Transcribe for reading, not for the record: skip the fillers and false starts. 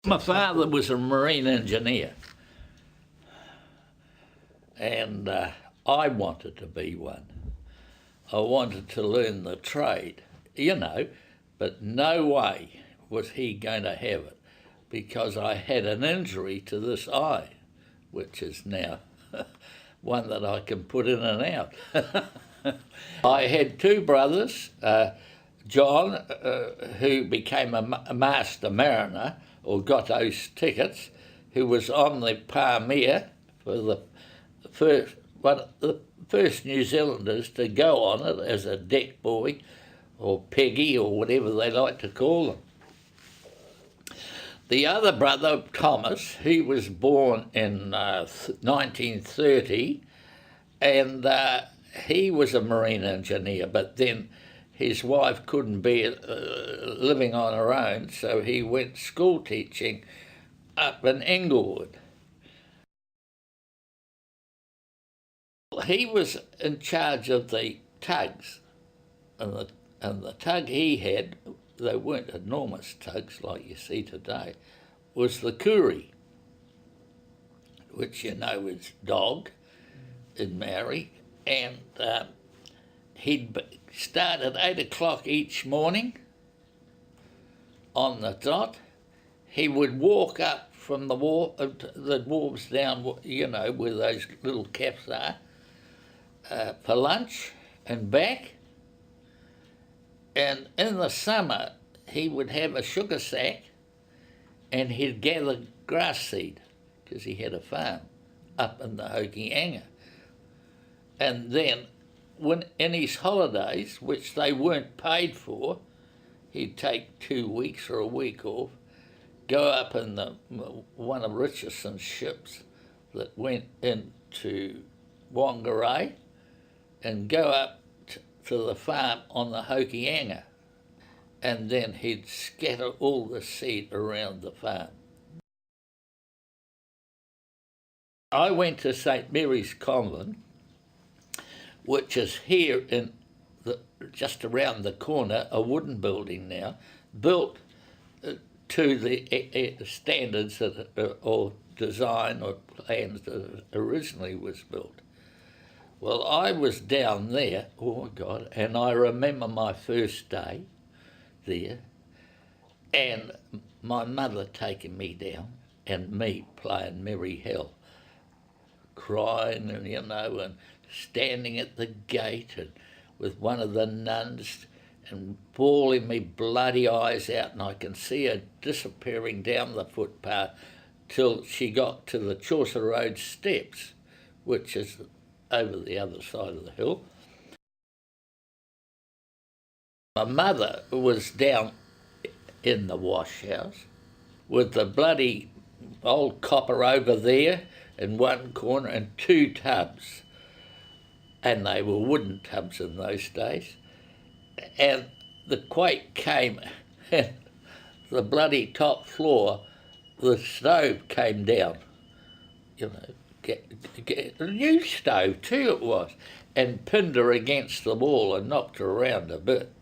My father was a marine engineer, and I wanted to be one. I wanted to learn the trade, but no way was he going to have it because I had an injury to this eye, which is now one that I can put in and out. I had two brothers, John, who became a master mariner, or got those tickets, who was on the Palmyra for the first New Zealanders to go on it as a deck boy or Peggy or whatever they like to call them. The other brother, Thomas, he was born in 1930, and he was a marine engineer, but then his wife couldn't be living on her own, so he went school teaching up in Inglewood. He was in charge of the tugs, and the tug he had, they weren't enormous tugs like you see today, was the Koori, which is dog in Maori, and he'd start at 8 o'clock each morning on the dot. He would walk up from the wharves down, where those little caps are, for lunch and back. And in the summer, he would have a sugar sack and he'd gather grass seed because he had a farm up in the Hokianga. And then when in his holidays, which they weren't paid for, he'd take 2 weeks or a week off, go up in one of Richardson's ships that went into Whangarei and go up to the farm on the Hokianga, and then he'd scatter all the seed around the farm. I went to St. Mary's Convent, which is here just around the corner, a wooden building now, built to the standards or design or plans that originally was built. Well, I was down there, oh my God, and I remember my first day there, and my mother taking me down, and me playing Merry Hell, crying and standing at the gate and with one of the nuns and bawling me bloody eyes out, and I can see her disappearing down the footpath till she got to the Chaucer Road steps, which is over the other side of the hill. My mother was down in the wash house with the bloody old copper over there in one corner and 2 tubs, and they were wooden tubs in those days. And the quake came and the bloody top floor, the stove came down, a new stove too it was, and pinned her against the wall and knocked her around a bit.